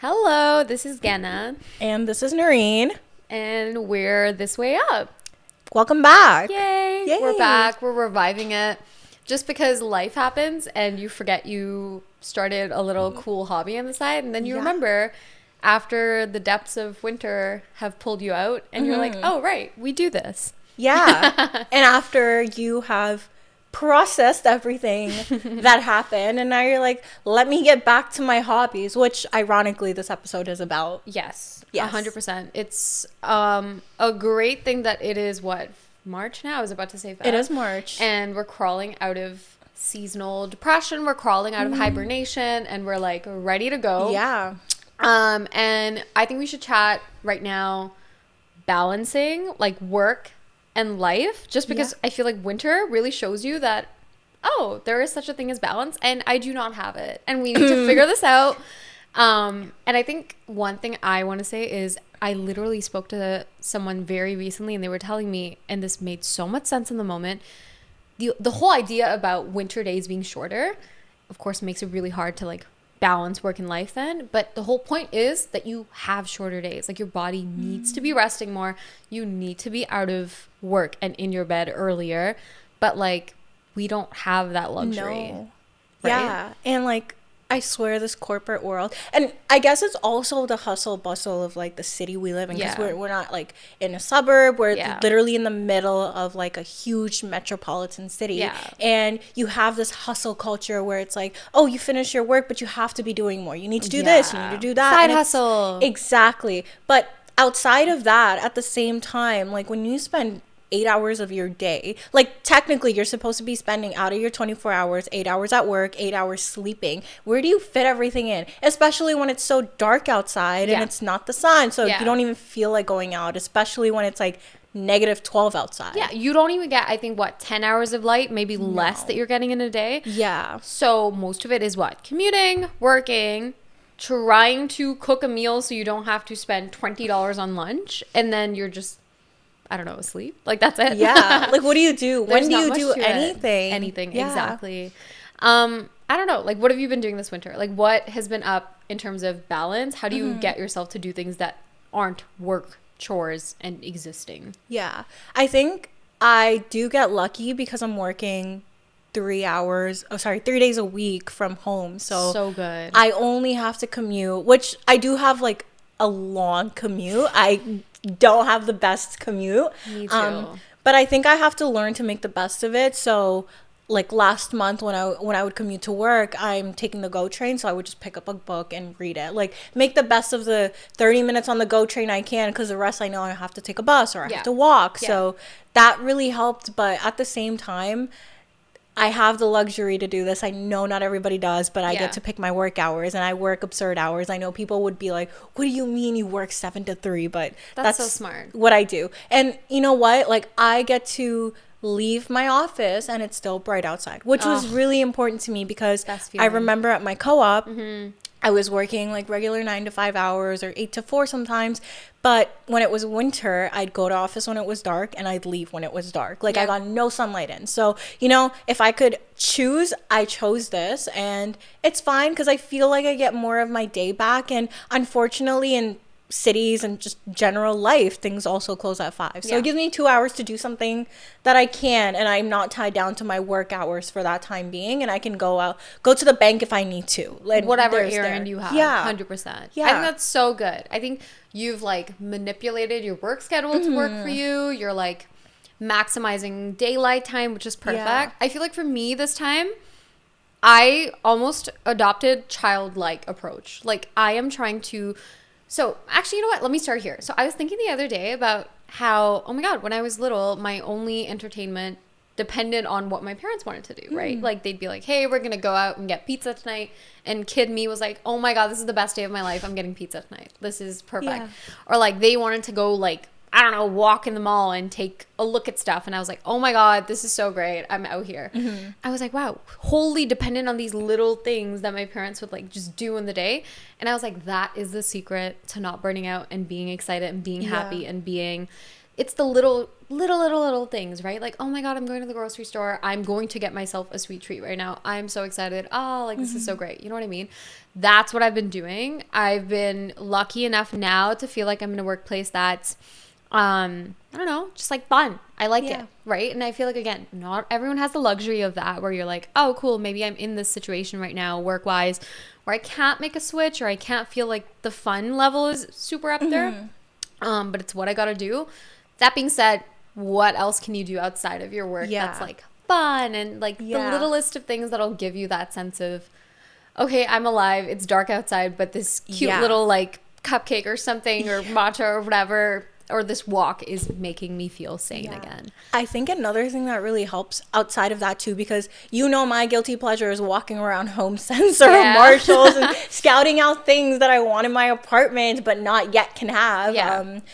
Hello, this is Genna, And this is Noreen. and we're this way up. Welcome back. Yay! Yay. We're back. We're reviving it. Just because life happens and you forget you started a little cool hobby on the side, and then you Yeah. remember after the depths of winter have pulled you out, and you're like, oh, right, we do this. Yeah. And after you have processed everything that happened, and now you're like, let me get back to my hobbies, which ironically this episode is about. Yes, Yes. 100%. It's a great thing that it is March now? I was about to say Feb. It is March. And we're crawling out of seasonal depression. We're crawling out of hibernation, and we're like ready to go. Yeah. And I think we should chat right now balancing like work and life, just because I feel like winter really shows you that, oh, there is such a thing as balance, and I do not have it, and we need to figure this out. And I think one thing I want to say is I literally spoke to someone very recently, and they were telling me, and this made so much sense in the moment, the whole idea about winter days being shorter, of course, makes it really hard to like balance work and life then. But the whole point is that you have shorter days. Like your body needs to be resting more. You need to be out of work and in your bed earlier. But like we don't have that luxury. No. Right? Yeah. And like, I swear this corporate world, and I guess it's also the hustle bustle of like the city we live in, because we're not like in a suburb. We're literally in the middle of like a huge metropolitan city. Yeah. And you have this hustle culture where it's like, oh, you finish your work, but you have to be doing more. You need to do this, you need to do that. Side hustle. Exactly. But outside of that, at the same time, like when you spend 8 hours of your day, like technically you're supposed to be spending out of your 24 hours 8 hours at work, 8 hours sleeping. Where do you fit everything in, especially when it's so dark outside and it's not the sun, so you don't even feel like going out, especially when it's like -12 outside. Yeah, you don't even get, I think, 10 hours of light, maybe less that you're getting in a day. Yeah. So most of it is what? Commuting, working, trying to cook a meal so you don't have to spend $20 on lunch, and then you're just, I don't know, asleep. Like that's it. Yeah. Like what do you do? When do you do anything? Anything, exactly. I don't know. Like what have you been doing this winter? Like what has been up in terms of balance? How do you get yourself to do things that aren't work, chores, and existing? Yeah. I think I do get lucky because I'm working 3 days a week from home. So good. I only have to commute, which I do have like a long commute. I don't have the best commute. Me too. But I think I have to learn to make the best of it. So like last month when I would commute to work, I'm taking the GO train, so I would just pick up a book and read it. Like make the best of the 30 minutes on the GO train I can, because the rest I know I have to take a bus or I have to walk. So that really helped. But at the same time, I have the luxury to do this. I know not everybody does, but I get to pick my work hours, and I work absurd hours. I know people would be like, what do you mean you work 7 to 3? But that's so smart. What I do. And you know what? Like I get to leave my office and it's still bright outside, which was really important to me, because I remember at my co-op, I was working like regular 9 to 5 hours or 8 to 4 sometimes. But when it was winter, I'd go to office when it was dark and I'd leave when it was dark. Like I got no sunlight in. So, you know, if I could choose, I chose this, and it's fine because I feel like I get more of my day back. And unfortunately, in cities and just general life, things also close at 5. So it gives me 2 hours to do something that I can, and I'm not tied down to my work hours for that time being, and I can go to the bank if I need to. Like whatever errand you have. 100%. Yeah. I think that's so good. I think you've like manipulated your work schedule to work for you. You're like maximizing daylight time, which is perfect. Yeah. I feel like for me this time, I almost adopted childlike approach. Like I am trying to. So actually, you know what? Let me start here. So I was thinking the other day about how, oh my God, when I was little, my only entertainment depended on what my parents wanted to do, right? Like they'd be like, hey, we're going to go out and get pizza tonight. And kid me was like, oh my God, this is the best day of my life. I'm getting pizza tonight. This is perfect. Yeah. Or like they wanted to go like, I don't know, walk in the mall and take a look at stuff. And I was like, oh my God, this is so great. I'm out here. I was like, wow, wholly dependent on these little things that my parents would like just do in the day. And I was like, that is the secret to not burning out and being excited and being happy and being it's the little things, right? Like, oh my God, I'm going to the grocery store. I'm going to get myself a sweet treat right now. I'm so excited. Oh, like this is so great. You know what I mean? That's what I've been doing. I've been lucky enough now to feel like I'm in a workplace that's, I don't know, just like fun. I like it, right? And I feel like, again, not everyone has the luxury of that where you're like, oh, cool, maybe I'm in this situation right now work-wise where I can't make a switch or I can't feel like the fun level is super up there. But it's what I got to do. That being said, what else can you do outside of your work that's like fun and like the littlest of things that'll give you that sense of, okay, I'm alive. It's dark outside, but this cute little like cupcake or something or matcha or whatever, or this walk is making me feel sane again. I think another thing that really helps outside of that too, because you know my guilty pleasure is walking around HomeSense or Marshalls and scouting out things that I want in my apartment but not yet can have.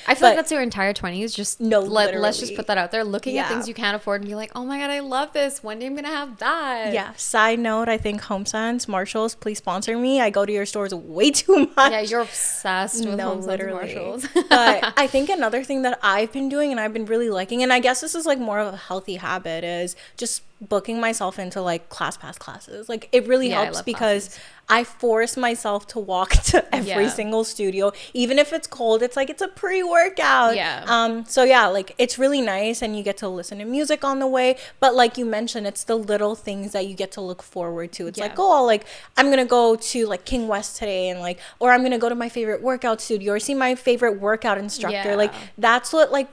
I feel like that's your entire 20s. Just let's just put that out there. Looking at things you can't afford and be like, oh my God, I love this. One day I'm gonna have that. Yeah. Side note, I think HomeSense, Marshalls, please sponsor me. I go to your stores way too much. Yeah, you're obsessed with HomeSense and Marshalls. But I think another thing that I've been doing and I've been really liking, and I guess this is like more of a healthy habit, is just booking myself into like ClassPass classes. Like it really helps because classes. I force myself to walk to every single studio, even if it's cold. It's like it's a pre-workout. So like it's really nice, and you get to listen to music on the way. But like you mentioned, it's the little things that you get to look forward to. It's like, oh, like I'm gonna go to like King West today, and like, or I'm gonna go to my favorite workout studio or see my favorite workout instructor. Like that's what like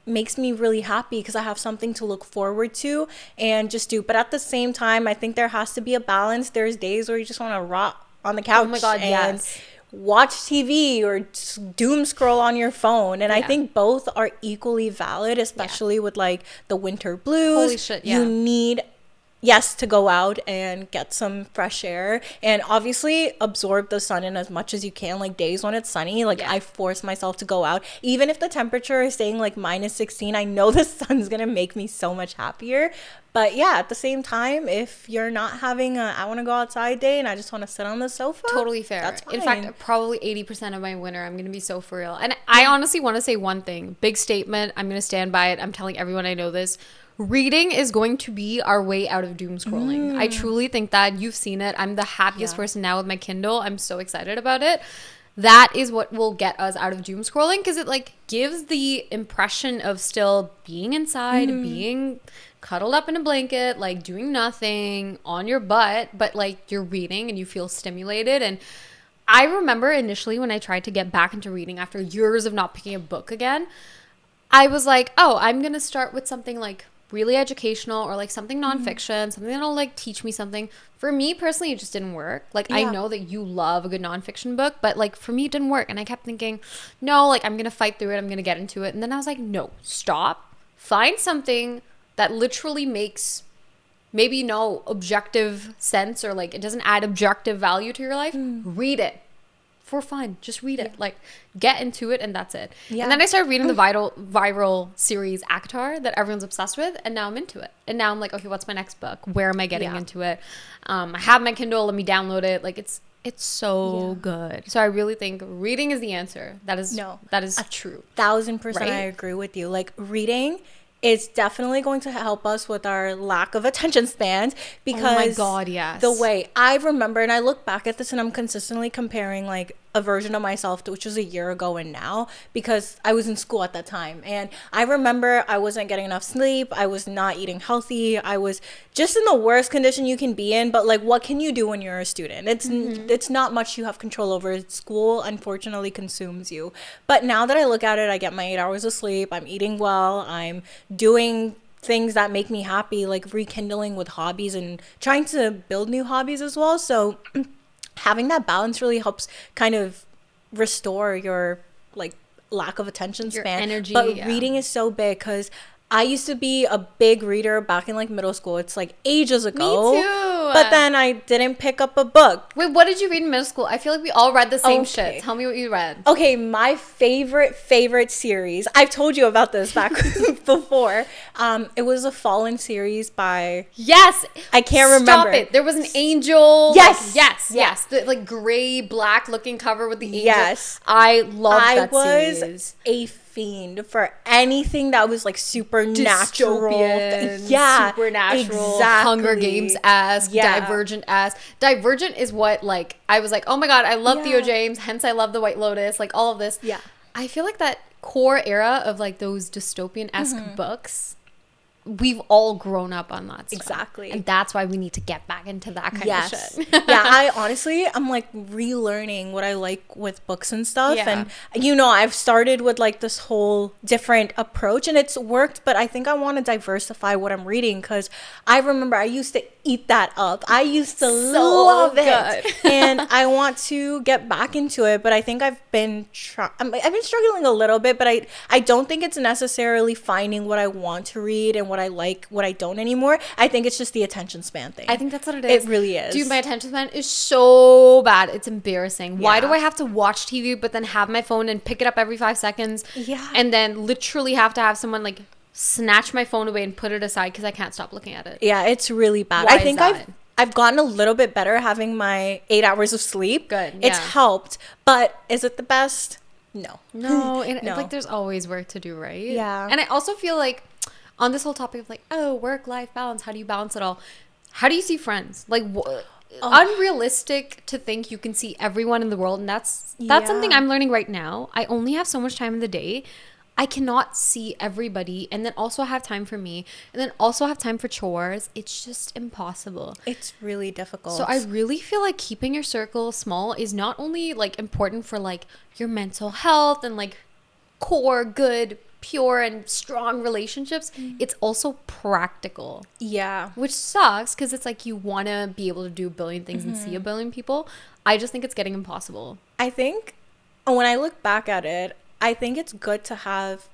makes me really happy, because I have something to look forward to and just do. But at the same time, I think there has to be a balance. There's days where you just want to rot on the couch and watch TV or just doom scroll on your phone. And I think both are equally valid, especially with like the winter blues. Holy shit, you need to go out and get some fresh air and obviously absorb the sun in as much as you can. Like days when it's sunny, like I force myself to go out, even if the temperature is staying like -16. I know the sun's gonna make me so much happier. But at the same time, if you're not having I want to go outside day and I just want to sit on the sofa, totally fair. That's fine. In fact, probably 80% of my winter, I'm going to be so for real. And I honestly want to say one thing, big statement. I'm going to stand by it. I'm telling everyone I know this. Reading is going to be our way out of doom scrolling. I truly think that. You've seen it. I'm the happiest person now with my Kindle. I'm so excited about it. That is what will get us out of doom scrolling, because it like gives the impression of still being inside, being cuddled up in a blanket, like doing nothing on your butt, but like you're reading and you feel stimulated. And I remember initially when I tried to get back into reading after years of not picking a book again, I was like, oh, I'm going to start with something like really educational or like something nonfiction, something that'll like teach me something. For me personally, it just didn't work. Like I know that you love a good nonfiction book, but like for me it didn't work. And I kept thinking, no, like I'm gonna fight through it, I'm gonna get into it. And then I was like, no, stop, find something that literally makes maybe no objective sense, or like it doesn't add objective value to your life. Read it for fun. Just read it. Like get into it, and that's it. And then I started reading the viral series ACOTAR that everyone's obsessed with, and now I'm into it. And now I'm like, okay, what's my next book? Where am I getting into it? I have my Kindle, let me download it. Like it's so good. So I really think reading is the answer. That is true. 1000%. I agree with you. Like reading is definitely going to help us with our lack of attention spans, because oh my God, yes. The way I remember, and I look back at this and I'm consistently comparing like a version of myself to, which was a year ago and now, because I was in school at that time. And I remember I wasn't getting enough sleep. I was not eating healthy. I was just in the worst condition you can be in. But like, what can you do when you're a student? It's not much you have control over. School unfortunately consumes you. But now that I look at it, I get my 8 hours of sleep. I'm eating well. I'm doing things that make me happy, like rekindling with hobbies and trying to build new hobbies as well. So having that balance really helps kind of restore your like lack of attention span, your energy. But reading is so big, because I used to be a big reader back in like middle school. It's like ages ago. Me too. But then I didn't pick up a book. Wait, what did you read in middle school? I feel like we all read the same shit. Tell me what you read. Okay, my favorite series. I've told you about this back before. It was a Fallen series by... Yes! I can't remember. Stop it. There was an angel. Yes! Like, yes. The like gray, black looking cover with the angel. Yes. I loved that series. I was a fiend for anything that was like supernatural. Dystopian, Yeah, supernatural, exactly. Hunger Games-esque, Yeah. Divergent-esque. Divergent is what, like, I was like, oh my god, I love Yeah. Theo James, hence I love The White Lotus, like all of this. Yeah. I feel like that core era of like those dystopian-esque books, we've all grown up on that stuff. Exactly. And that's why we need to get back into that kind of shit. Yeah, I honestly, I'm like relearning what I like with books and stuff. Yeah. And, you know, I've started with like this whole different approach and it's worked, but I think I want to diversify what I'm reading because I remember I used to eat that up. I used to love it. And I want to get back into it, but I think I've been struggling a little bit, but I don't think it's necessarily finding what I want to read and what I like, what I don't anymore. I think it's just the attention span thing. I think that's what it is. It really is. Dude, my attention span is so bad. It's embarrassing. Yeah. Why do I have to watch TV but then have my phone and pick it up every 5 seconds? Yeah. And then literally have to have someone like snatch my phone away and put it aside because I can't stop looking at it. Yeah, it's really bad. Why I think is that? I've gotten a little bit better having my 8 hours of sleep. Good. It's Yeah. helped, but is it the best? No. No, and No. like there's always work to do, right? Yeah. And I also feel like on this whole topic of like, oh, work-life balance, how do you balance it all? How do you see friends? Like, unrealistic to think you can see everyone in the world, and that's something I'm learning right now. I only have so much time in the day. I cannot see everybody and then also have time for me and then also have time for chores. It's just impossible. It's really difficult. So I really feel like keeping your circle small is not only like important for like your mental health and like core good pure and strong relationships, it's also practical. Yeah. Which sucks because it's like you want to be able to do a billion things and see a billion people. I just think it's getting impossible. I think when I look back at it, I think it's good to have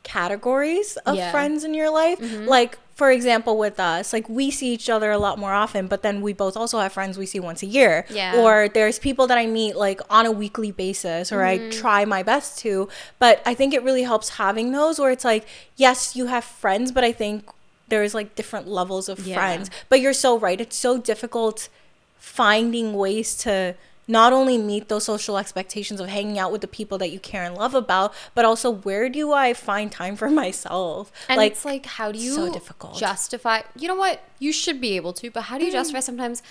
categories of friends in your life. Like, for example, with us, like we see each other a lot more often, but then we both also have friends we see once a year. Yeah. Or there's people that I meet like on a weekly basis or I try my best to. But I think it really helps having those where it's like, yes, you have friends, but I think there's like different levels of friends. But you're so right. It's so difficult finding ways to not only meet those social expectations of hanging out with the people that you care and love about, but also where do I find time for myself? And like, it's like, how do you so difficult. Justify, you know what, you should be able to, but how do you justify sometimes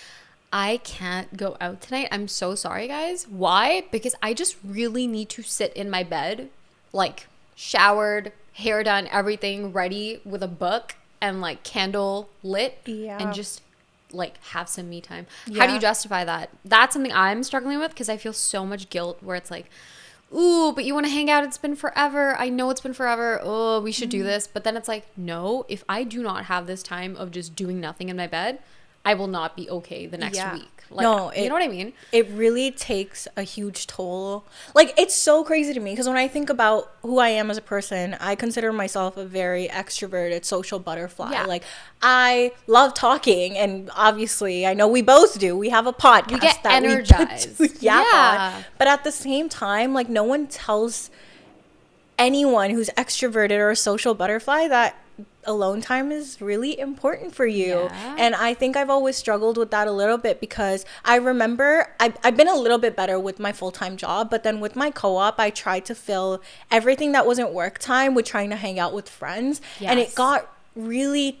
I can't go out tonight? I'm so sorry, guys. Why? Because I just really need to sit in my bed, like showered, hair done, everything ready with a book and like candle lit and just like have some me time. How do you justify that? That's something I'm struggling with because I feel so much guilt where it's like, ooh, but you want to hang out, it's been forever, I know it's been forever, oh, we should do this. But then it's like, no, if I do not have this time of just doing nothing in my bed, I will not be okay the next week. Like, no, you know what I mean? It really takes a huge toll. Like, it's so crazy to me because when I think about who I am as a person, I consider myself a very extroverted social butterfly. Yeah. Like, I love talking, and obviously, I know we both do. We have a podcast. We get that energized. We get to yap on. But at the same time, like, no one tells anyone who's extroverted or a social butterfly that alone time is really important for you. And I think I've always struggled with that a little bit because I remember I've been a little bit better with my full-time job, but then with my co-op I tried to fill everything that wasn't work time with trying to hang out with friends, and it got really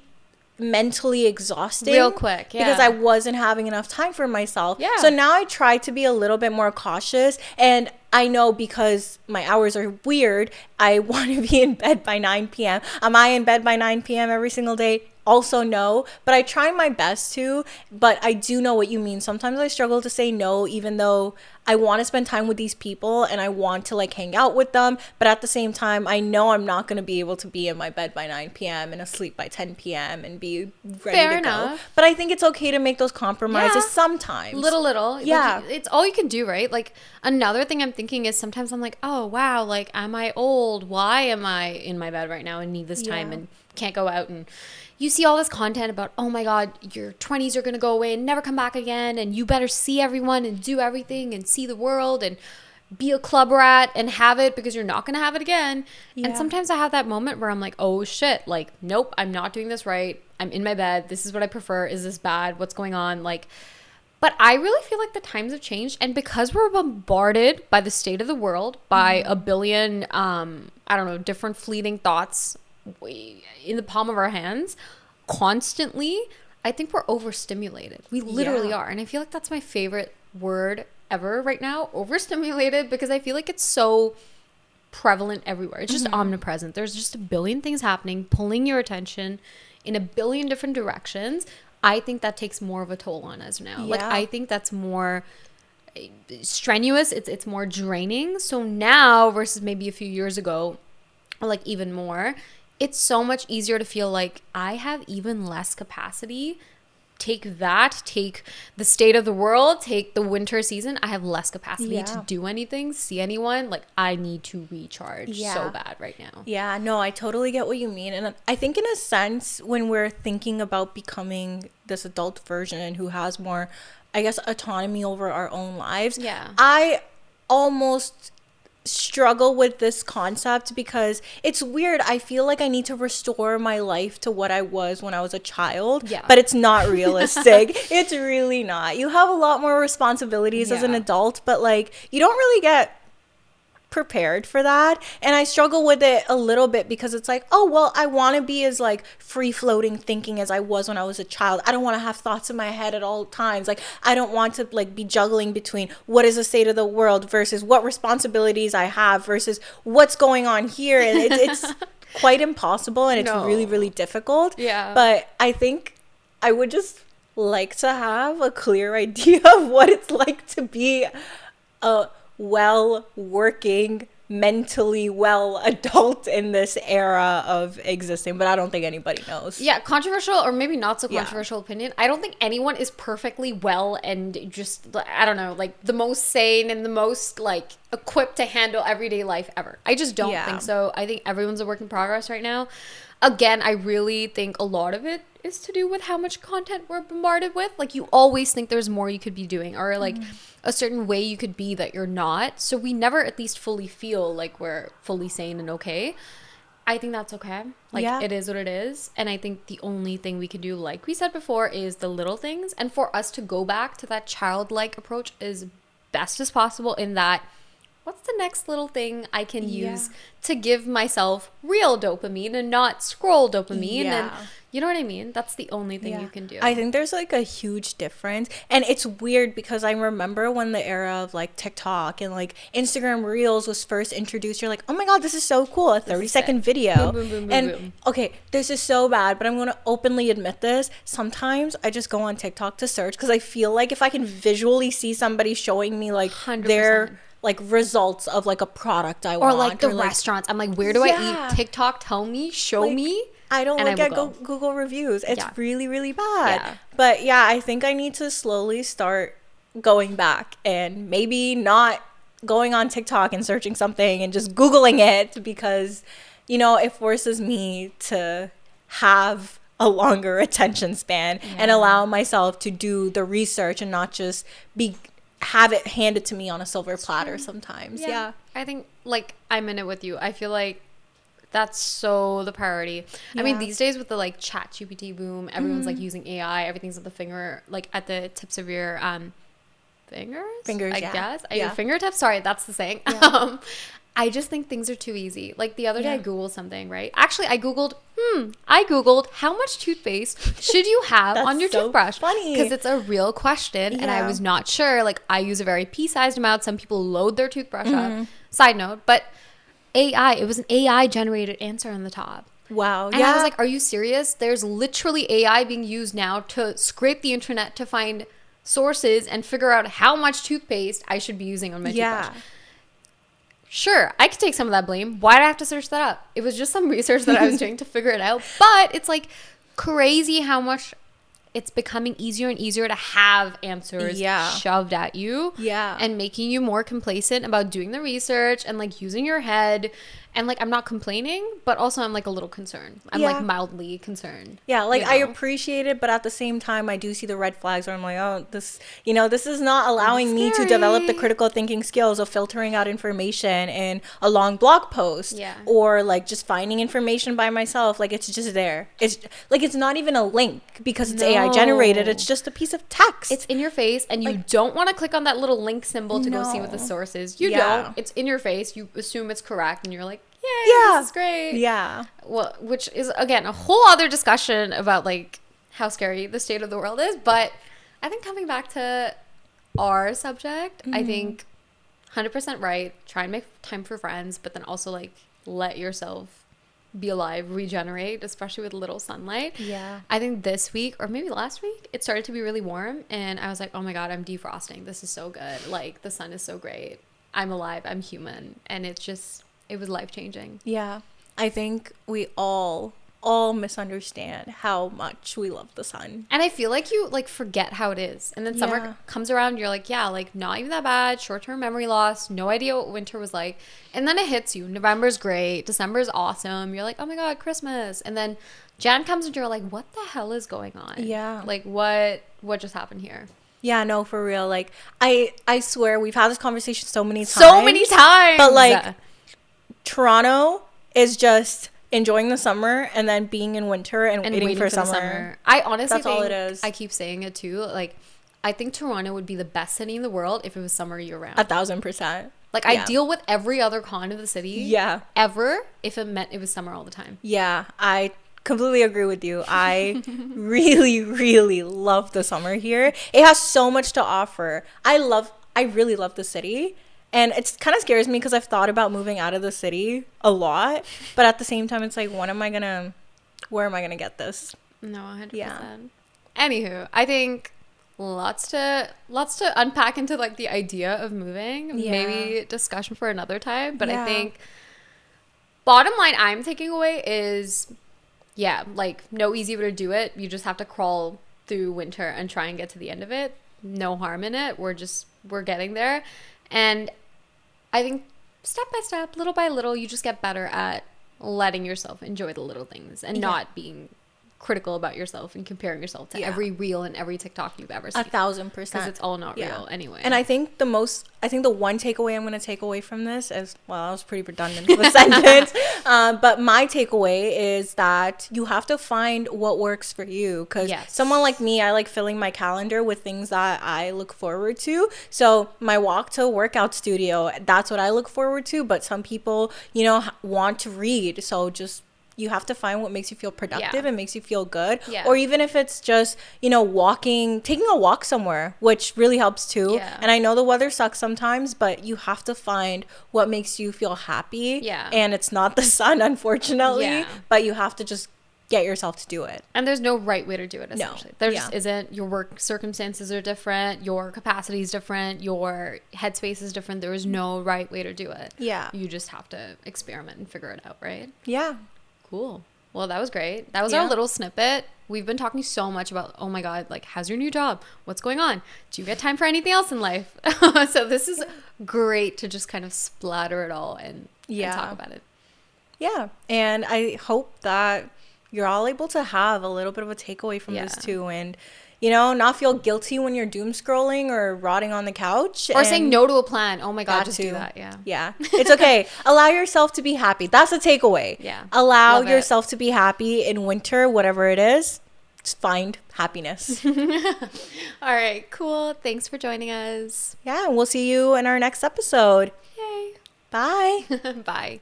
mentally exhausting real quick because I wasn't having enough time for myself. So now I try to be a little bit more cautious, and I know because my hours are weird, I want to be in bed by 9 p.m. Am I in bed by 9 p.m. every single day? Also no, but I try my best to. But I do know what you mean. Sometimes I struggle to say no, even though I want to spend time with these people and I want to like hang out with them. But at the same time, I know I'm not going to be able to be in my bed by 9 p.m. and asleep by 10 p.m. and be ready to go. But I think it's okay to make those compromises sometimes. Little. Yeah. Like, it's all you can do, right? Like, another thing I'm thinking is sometimes I'm like, oh, wow, like, am I old? Why am I in my bed right now and need this time and can't go out? And you see all this content about, oh my God, your 20s are going to go away and never come back again. And you better see everyone and do everything and see the world and be a club rat and have it because you're not going to have it again. And sometimes I have that moment where I'm like, oh shit, like, nope, I'm not doing this right. I'm in my bed. This is what I prefer. Is this bad? What's going on? Like, But I really feel like the times have changed, and because we're bombarded by the state of the world, by a billion, I don't know, different fleeting thoughts in the palm of our hands constantly, I think we're overstimulated. We literally are. And I feel like that's my favorite word ever right now, overstimulated, because I feel like it's so prevalent everywhere. It's just omnipresent. There's just a billion things happening, pulling your attention in a billion different directions. I think that takes more of a toll on us now. Like, I think that's more strenuous. It's more draining. So now versus maybe a few years ago, or like even more, it's so much easier to feel like I have even less capacity. Take the state of the world, take the winter season. I have less capacity to do anything, see anyone. Like, I need to recharge so bad right now. Yeah, no, I totally get what you mean. And I think in a sense, when we're thinking about becoming this adult version who has more, I guess, autonomy over our own lives, I almost struggle with this concept because it's weird. I feel like I need to restore my life to what I was when I was a child, but it's not realistic. It's really not. You have a lot more responsibilities as an adult, but like, you don't really get prepared for that. And I struggle with it a little bit because it's like, oh, well, I want to be as like free floating thinking as I was when I was a child. I don't want to have thoughts in my head at all times. Like, I don't want to like be juggling between what is the state of the world versus what responsibilities I have versus what's going on here. And it's quite impossible, and it's really, really difficult. But I think I would just like to have a clear idea of what it's like to be a well-working, mentally well adult in this era of existing, but I don't think anybody knows. Controversial, or maybe not so controversial opinion. I don't think anyone is perfectly well and just, I don't know, like the most sane and the most like equipped to handle everyday life ever. I just don't think so. I think everyone's a work in progress right now. Again, I really think a lot of it is to do with how much content we're bombarded with. Like, you always think there's more you could be doing, or like a certain way you could be that you're not. So we never at least fully feel like we're fully sane and okay. I think that's okay. Like, it is what it is. And I think the only thing we can do, like we said before, is the little things. And for us to go back to that childlike approach as best as possible, in that, what's the next little thing I can use to give myself real dopamine and not scroll dopamine? And you know what I mean? That's the only thing you can do. I think there's like a huge difference. And it's weird because I remember when the era of like TikTok and like Instagram Reels was first introduced, you're like, oh my God, this is so cool. A 30-second video. Boom, boom, boom, and boom. Okay, this is so bad, but I'm going to openly admit this. Sometimes I just go on TikTok to search because I feel like if I can visually see somebody showing me like 100%. their like results of like a product I want, or like the restaurants, I'm like, where do I eat? TikTok, tell me, show me. I don't look at Google reviews. It's really, really bad. But I think I need to slowly start going back and maybe not going on TikTok and searching something and just Googling it, because, you know, it forces me to have a longer attention span and allow myself to do the research and not just have it handed to me on a silver platter sometimes. I think, like, I'm in it with you. I feel like that's so the priority. I mean, these days with the like chat GPT boom, everyone's like using AI, everything's at the tips of your fingers, I guess. Your fingertips, sorry, that's the saying. I just think things are too easy. Like, the other day I Googled something, right? Actually, I Googled how much toothpaste should you have on your toothbrush? Funny. Because it's a real question, and I was not sure. Like, I use a very pea-sized amount. Some people load their toothbrush up. Side note, but it was an AI generated answer on the top. Wow. And I was like, are you serious? There's literally AI being used now to scrape the internet to find sources and figure out how much toothpaste I should be using on my toothbrush. Sure, I could take some of that blame. Why did I have to search that up? It was just some research that I was doing to figure it out. But it's like crazy how much it's becoming easier and easier to have answers shoved at you. And making you more complacent about doing the research and like using your head And like, I'm not complaining, but also I'm like a little concerned. I'm like mildly concerned. Yeah, like I appreciate it, but at the same time, I do see the red flags where I'm like, oh, this, this is not allowing me to develop the critical thinking skills of filtering out information in a long blog post. Yeah. Or like just finding information by myself. Like it's just there. It's like it's not even a link because it's AI generated. It's just a piece of text. It's in your face, and you don't want to click on that little link symbol to go see what the source is. You don't. It's in your face. You assume it's correct, and you're like, yay, this is great. Yeah. Well, which is, again, a whole other discussion about like how scary the state of the world is. But I think coming back to our subject, I think 100% right. Try and make time for friends, but then also like let yourself be alive, regenerate, especially with little sunlight. Yeah. I think this week, or maybe last week, it started to be really warm, and I was like, oh my God, I'm defrosting. This is so good. Like, the sun is so great. I'm alive. I'm human. And it was life-changing. Yeah. I think we all misunderstand how much we love the sun. And I feel like you like forget how it is. And then summer comes around, you're like, yeah, like not even that bad. Short-term memory loss. No idea what winter was like. And then it hits you. November's great. December's awesome. You're like, oh my God, Christmas. And then Jan comes and you're like, what the hell is going on? Yeah. Like what just happened here? Yeah, no, for real. Like I swear we've had this conversation so many times. So many times. But like Toronto is just enjoying the summer and then being in winter and waiting for summer. I honestly think all it is. I keep saying it too. Like, I think Toronto would be the best city in the world if it was summer year round. 1,000%. Like, I deal with every other con of the city. Yeah. Ever if it meant it was summer all the time. Yeah, I completely agree with you. I really, really love the summer here. It has so much to offer. I really love the city. And it kind of scares me because I've thought about moving out of the city a lot. But at the same time, it's like, where am I going to get this? No, 100%. Yeah. Anywho, I think lots to unpack into like the idea of moving. Yeah. Maybe discussion for another time. But I think bottom line I'm taking away is, like no easy way to do it. You just have to crawl through winter and try and get to the end of it. No harm in it. We're getting there. And I think step by step, little by little, you just get better at letting yourself enjoy the little things and not being critical about yourself and comparing yourself to every reel and every TikTok you've ever seen. 1,000%. Because it's all not real anyway. And I think the one takeaway I'm going to take away from this is, well, I was pretty redundant of a sentence, but my takeaway is that you have to find what works for you. Because someone like me, I like filling my calendar with things that I look forward to. So my walk to a workout studio, that's what I look forward to. But some people, want to read. So just you have to find what makes you feel productive and makes you feel good. Or even if it's just, taking a walk somewhere, which really helps too. And I know the weather sucks sometimes, but you have to find what makes you feel happy. And it's not the sun, unfortunately, but you have to just get yourself to do it. And there's no right way to do it, essentially. There just isn't. Your work circumstances are different. Your capacity is different. Your headspace is different. There is no right way to do it. You just have to experiment and figure it out, right? Yeah. Cool. Well, that was great. That was our little snippet. We've been talking so much about, oh my God, like, how's your new job? What's going on? Do you get time for anything else in life? So this is great to just kind of splatter it all and talk about it. Yeah. And I hope that you're all able to have a little bit of a takeaway from this too. And, not feel guilty when you're doom scrolling or rotting on the couch. Or saying no to a plan. Oh my God, just do that. Yeah. It's okay. Allow yourself to be happy. That's a takeaway. Yeah. Allow yourself to be happy in winter, whatever it is. Just find happiness. All right. Cool. Thanks for joining us. Yeah. And we'll see you in our next episode. Yay. Bye. Bye.